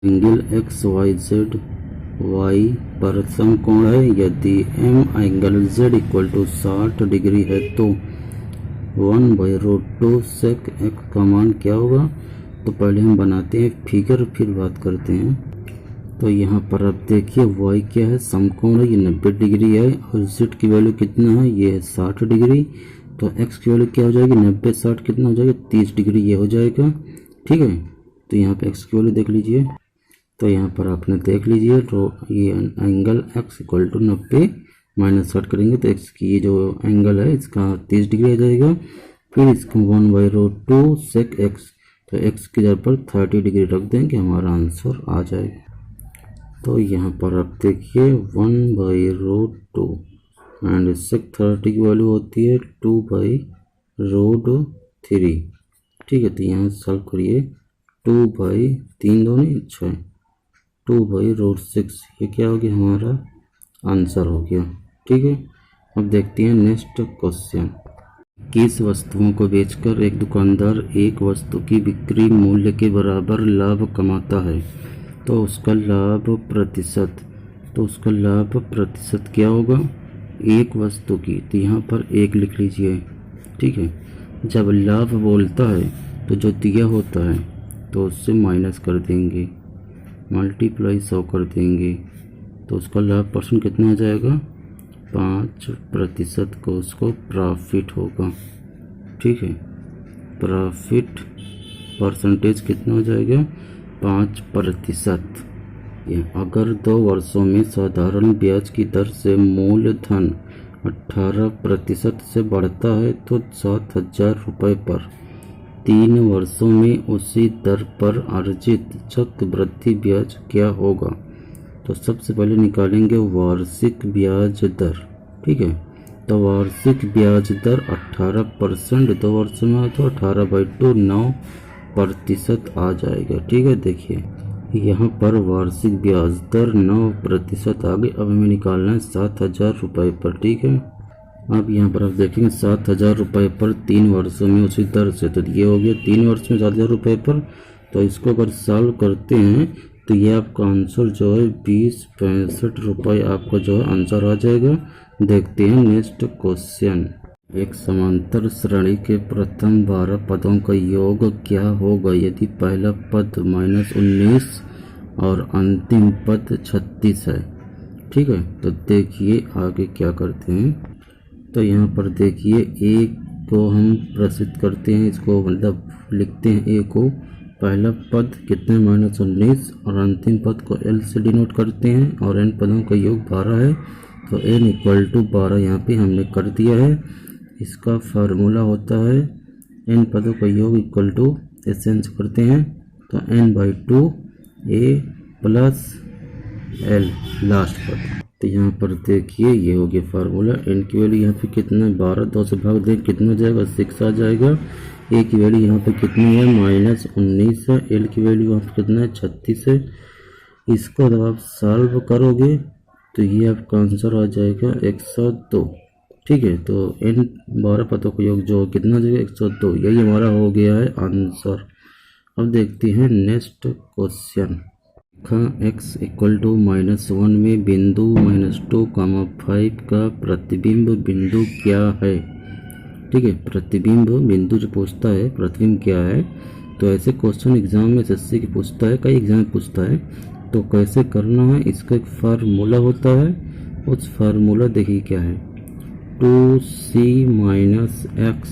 Angle X Y Z Y पर समकोण है। यदि M angle Z equal to 60 degree है तो 1/√2 सेक एक्स का मान क्या होगा। तो पहले हम बनाते हैं फिगर, फिर बात करते हैं। तो यहाँ पर आप देखिए वाई क्या है, समकोण है, ये 90 डिग्री है और जेड की वैल्यू कितना है, ये है 60 डिग्री। तो एक्स की वैल्यू क्या हो जाएगी, 90 60 कितना हो जाएगा, 30 डिग्री ये हो जाएगा। ठीक है, तो यहाँ पे एक्स की वैल्यू देख लीजिए। तो यहाँ पर आपने देख लीजिए, तो ये angle X equal to 90 minus 60 करेंगे तो एक्स की ये जो एंगल है इसका 30 डिग्री आ जाएगा। फिर इसको 1/√2 सेक एक्स, तो एक्स की जगह पर 30 डिग्री रख देंगे, हमारा आंसर आ जाएगा। तो यहाँ पर आप देखिए 1/√2 एंड सेक 30 की वैल्यू होती है 2/√3। ठीक है, तो यहाँ सॉल्व करिए, 2/3 2 6, 2/√6, ये क्या हो गया, हमारा आंसर हो गया। ठीक है, अब देखते हैं नेक्स्ट क्वेश्चन। किस वस्तुओं को बेचकर एक दुकानदार एक वस्तु की बिक्री मूल्य के बराबर लाभ कमाता है। तो उसका लाभ प्रतिशत क्या होगा, एक वस्तु की, तो यहाँ पर एक लिख लीजिए। ठीक है, जब लाभ बोलता है तो जो दिया होता है तो उससे माइनस कर देंगे, मल्टीप्लाई 100 कर देंगे, तो उसका लाभ परसेंट कितना आ जाएगा, 5% को उसको प्रॉफिट होगा। ठीक है, प्रॉफिट परसेंटेज कितना हो जाएगा, 5%। अगर 2 वर्षों में साधारण ब्याज की दर से मूलधन 18% से बढ़ता है तो 7,000 रुपये पर 3 वर्षों में उसी दर पर अर्जित चक्रवृद्धि ब्याज क्या होगा। तो सबसे पहले निकालेंगे वार्षिक ब्याज दर। ठीक है, तो वार्षिक ब्याज दर 18%, 2 वर्षों में तो 18/2 9% आ जाएगा। ठीक है, देखिए यहाँ पर वार्षिक ब्याज दर 9% आ गई। अब हमें निकालना है 7,000 रुपये पर। ठीक है, अब यहाँ पर आप देखेंगे 7,000 रुपये पर 3 वर्षों में उसी दर से, तो ये हो गया 3 वर्ष में 7,000 रुपये पर। तो इसको अगर सॉल्व करते हैं तो ये आपका आंसर जो है 20.65 रुपये आपका जो है आंसर आ जाएगा। देखते हैं नेक्स्ट क्वेश्चन। एक समांतर श्रेणी के प्रथम 12 पदों का योग क्या होगा यदि पहला पद -19 और अंतिम पद 36 है। ठीक है, तो देखिए आगे क्या करते हैं। तो यहाँ पर देखिए ए को हम प्रसिद्ध करते हैं, इसको मतलब लिखते हैं ए को, पहला पद कितने -19 और अंतिम पद को एल से डिनोट करते हैं और एन पदों का योग 12 है। तो एन इक्वल टू 12 यहाँ पे हमने कर दिया है। इसका फार्मूला होता है एन पदों का योग इक्वल टू एसेंस करते हैं तो n/2 a plus L last पद। तो यहाँ पर देखिए ये हो गया फार्मूला। एन की वैल्यू यहाँ पे कितना है, 12, 2 से भाग दें कितना हो जाएगा, 6 आ जाएगा। ए की वैल्यू यहाँ पे कितनी है, -19 है। एल की वैल्यू यहाँ पे कितना है, 36 है। इसको जब आप सॉल्व करोगे तो ये आपका आंसर आ जाएगा 102। ठीक है, तो इन 12 पदों का योग जो कितना जाएगा, 102। यही हमारा हो गया है आंसर। अब देखते हैं next question. x equal to -1 में बिंदु -2,5 का प्रतिबिंब बिंदु क्या है। ठीक है, प्रतिबिंब बिंदु जो पूछता है प्रतिबिंब क्या है, तो ऐसे क्वेश्चन एग्जाम में एसएससी की पूछता है, कई एग्जाम में पूछता है। तो कैसे करना है, इसका एक फार्मूला होता है, उस फार्मूला देखिए क्या है, 2c - x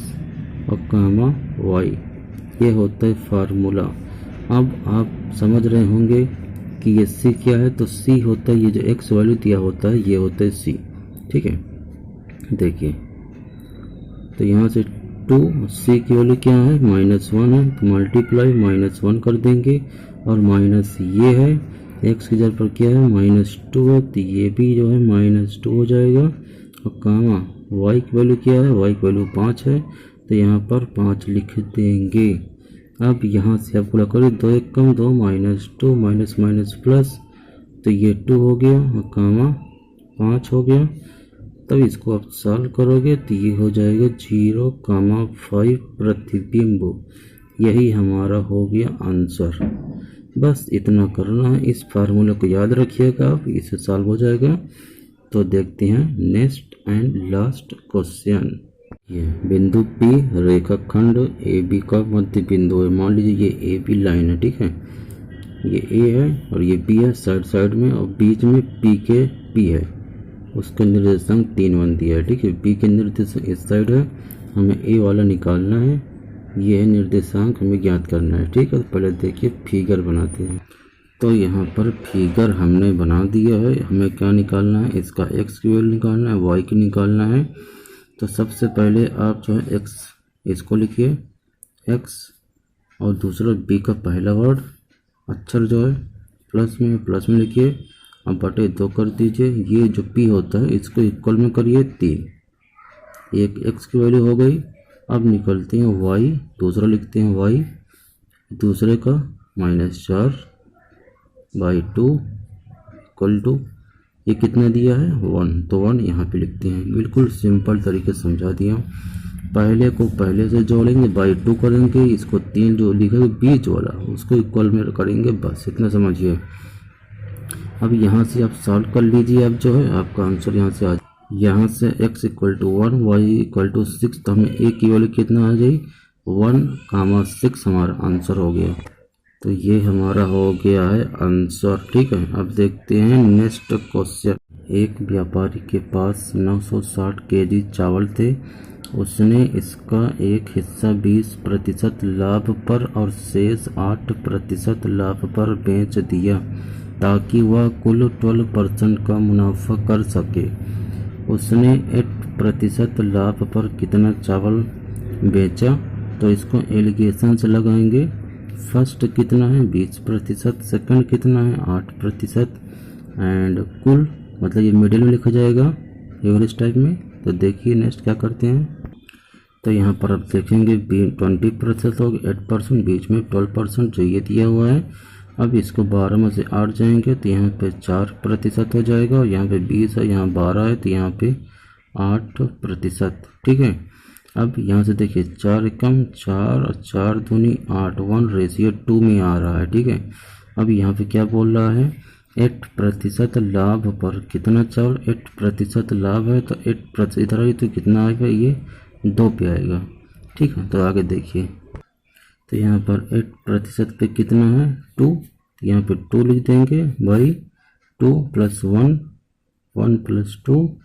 और कामा y, ये होता है फार्मूला। अब आप समझ रहे होंगे कि ये c क्या है, तो c होता है ये जो x वैल्यू दिया होता है ये होता है c। ठीक है, देखिए तो यहाँ से 2c की वैल्यू क्या है, -1 है, तो मल्टीप्लाई -1 कर देंगे और माइनस ये है, x की जगह पर क्या है, -2 है, तो ये भी जो है -2 हो जाएगा। और कामा y की वैल्यू क्या है, y की वैल्यू 5 है, तो यहाँ पर 5 लिख देंगे। अब यहाँ से आप गुणा करें, 2 1 कम 2, -2 माइनस माइनस प्लस, तो ये 2 हो गया और कामा 5 हो गया। तब इसको आप सॉल्व करोगे तो ये हो जाएगा 0,5 प्रतिबिंब। यही हमारा हो गया आंसर। बस इतना करना है। इस फार्मूले को याद रखिएगा आप, इससे सॉल्व हो जाएगा। तो देखते हैं नेक्स्ट एंड लास्ट क्वेश्चन। ये बिंदु P रेखाखंड AB का मध्य बिंदु है। मान लीजिए ये AB लाइन है, ठीक है, ये A है और ये B है साइड साइड में, और बीच में P है। उसका निर्देशांक 3 1 दिया है, ठीक है। B के निर्देशांक इस साइड है, हमें A वाला निकालना है। ये है निर्देशांक, हमें ज्ञात करना है, ठीक है। तो पहले देखिए फिगर बनाते हैं। तो यहाँ पर फिगर हमने बना दिया है। हमें क्या निकालना है, इसका x की वैल्यू निकालना है, y की निकालना है। तो सबसे पहले आप जो है x इसको लिखिए x, और दूसरा b का पहला वर्ड अक्षर जो है प्लस में लिखिए। अब बटे 2 कर दीजिए। ये जो p होता है इसको इक्वल में करिए 3। एक x की वैल्यू हो गई। अब निकलते हैं y, दूसरा लिखते हैं y, दूसरे का -4/2 इक्वल टू, ये कितना दिया है 1, तो 1 यहाँ पे लिखते हैं। बिल्कुल सिंपल तरीके से समझा दिया। पहले को पहले से जोड़ेंगे, बाई 2 करेंगे, इसको 3 जो लिखेंगे बीच वाला उसको इक्वल में करेंगे, बस इतना समझिए। अब यहाँ से आप सॉल्व कर लीजिए। अब जो है आपका आंसर यहाँ से आ, यहाँ से x equal to 1, y equal to 6, तो हमें a की वैल्यू कितना आ गई 1,6 हमारा आंसर हो गया। तो ये हमारा हो गया है आंसर, ठीक है। अब देखते हैं नेक्स्ट क्वेश्चन। एक व्यापारी के पास 960 केजी चावल थे। उसने इसका एक हिस्सा 20% लाभ पर और शेष 8% लाभ पर बेच दिया ताकि वह कुल 12% का मुनाफा कर सके। उसने 8% लाभ पर कितना चावल बेचा? तो इसको एलिगेशन से लगाएंगे। फर्स्ट कितना है 20%, सेकंड कितना है 8%, एंड कुल मतलब ये मिडिल में लिखा जाएगा एवरेज टाइप में। तो देखिए नेक्स्ट क्या करते हैं। तो यहाँ पर आप देखेंगे 20% हो गया, 8%, बीच में 12% जो ये दिया हुआ है। अब इसको 12 में से 8 जाएंगे तो यहाँ पे 4% हो जाएगा, और यहाँ पे 20 है, यहाँ 12 है, तो यहाँ पे 8%, ठीक है। अब यहाँ से देखिए 4 एकम 4 और 4 दूनी 8, 1:2 में आ रहा है, ठीक है। अब यहाँ पे क्या बोल रहा है 8% लाभ पर कितना चावल, 8% लाभ है तो 8% इधर आएगी तो कितना आएगा, ये 2 पे आएगा, ठीक है। तो आगे देखिए, तो यहाँ पर 8% पे कितना है 2, तो यहाँ पे 2 लिख देंगे भाई, 2 + 1, 1 + 2,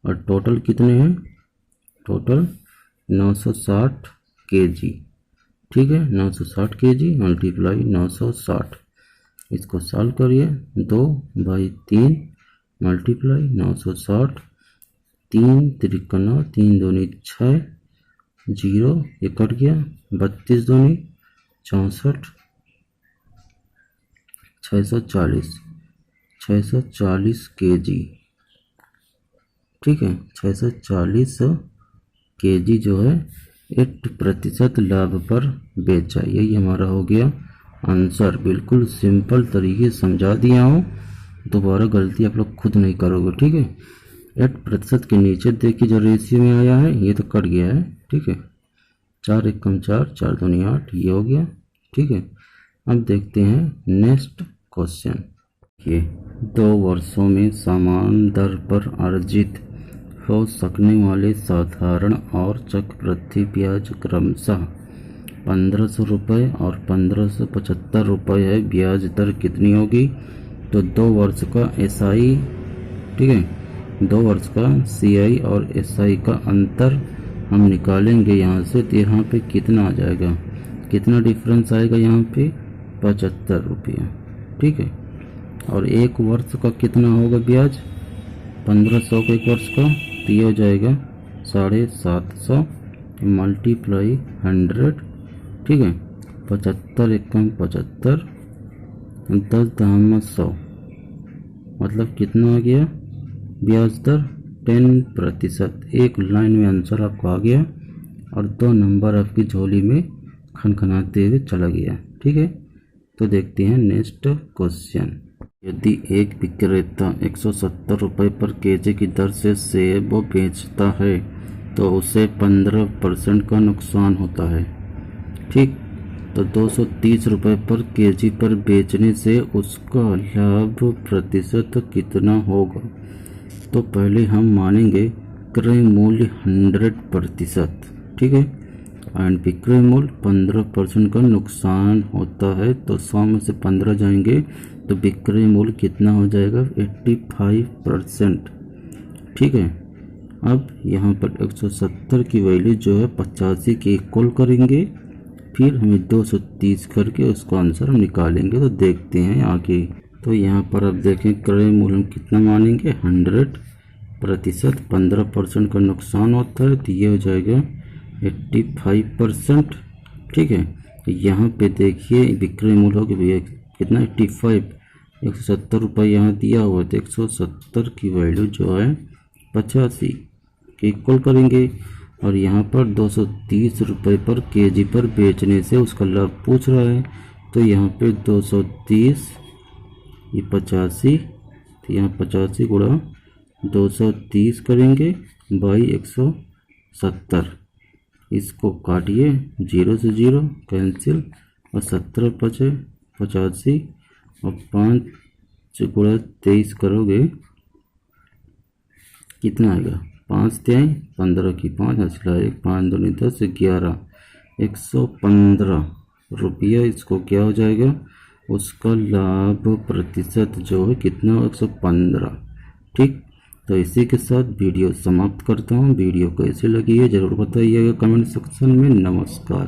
और टोटल कितने हैं, टोटल 960 केजी, ठीक है। 960 केजी मल्टीप्लाई 960, इसको सॉल्व करिए। 2/3 मल्टीप्लाई 960, 3 त्रिक 9, 3 दूनी 6, 0 ये कट गया, 32 दूनी 64, 640 केजी, ठीक है। 640 केजी जो है 8% लाभ पर बेचा। यही हमारा हो गया आंसर। बिल्कुल सिंपल तरीके से समझा दिया हूँ, दोबारा गलती आप लोग खुद नहीं करोगे, ठीक है। 8% के नीचे देखिए जो रेशियो में आया है ये तो कट गया है, ठीक है। 4 एकम 4, 4 दूनी 8, ये हो गया, ठीक है। अब देखते हैं नेक्स्ट क्वेश्चन। ये 2 वर्षों में समान दर पर अर्जित हो सकने वाले साधारण और चक्रवृद्धि ब्याज क्रमशः 1500 रुपये और 1575 रुपये है। ब्याज दर कितनी होगी? तो 2 वर्ष का SI, ठीक है, 2 वर्ष का CI और SI का अंतर हम निकालेंगे यहाँ से। तो यहाँ पे कितना आ जाएगा, कितना डिफरेंस आएगा यहाँ पे 75 रुपया, ठीक है। और 1 वर्ष का कितना होगा ब्याज, 1500 का 1 वर्ष का, तो ये हो जाएगा 750 मल्टीप्लाई 100, ठीक है। 75 एकम 75, 10 दाम 100, मतलब कितना आ गया ब्याज दर 10%। एक लाइन में आंसर आपको आ गया और 2 नंबर आपकी झोली में खनखनाते हुए चला गया, ठीक है। तो देखते हैं नेक्स्ट क्वेश्चन। यदि एक विक्रेता 170 रुपये पर केजी की दर से सेब बेचता है तो उसे 15% का नुकसान होता है, ठीक। तो 230 रुपये पर केजी पर बेचने से उसका लाभ प्रतिशत कितना होगा। तो पहले हम मानेंगे क्रय मूल्य 100%, ठीक है, एंड विक्रय मूल्य 15% का नुकसान होता है। तो 100 में से 15 जाएंगे तो विक्रय मूल्य कितना हो जाएगा, 85%, ठीक है। अब यहाँ पर 170 की वैल्यू जो है 85 के इक्वल करेंगे, फिर हमें 230 करके उसका आंसर हम निकालेंगे। तो देखते हैं आगे। तो यहाँ पर अब देखें क्रय मूल्य हम कितना मानेंगे, 100%, 15% का नुकसान होता है तो ये हो जाएगा 85%, ठीक है। यहाँ पे देखिए विक्रय मूल्य हो गया कितना, 85, 170 रुपये यहाँ दिया हुआ है तो 170 की वैल्यू जो है 85 के इक्वल करेंगे, और यहाँ पर 230 रुपये पर केजी पर बेचने से उसका लाभ पूछ रहा है। तो यहाँ पे 230, ये 85, तो यहाँ 85 गुणा 230 करेंगे बाई 170, इसको काटिए, 0 से 0 कैंसिल, और 17 बचे 85, और 5 गुणा 23 करोगे कितना आएगा, 5 तिहाई 15 की 5 हंसला 1, 5 दूनी 10, 11, 115 रुपया इसको क्या हो जाएगा, उसका लाभ प्रतिशत जो है कितना, 115, ठीक। तो इसी के साथ वीडियो समाप्त करता हूँ। वीडियो कैसी लगी है ज़रूर बताइएगा कमेंट सेक्शन में। नमस्कार।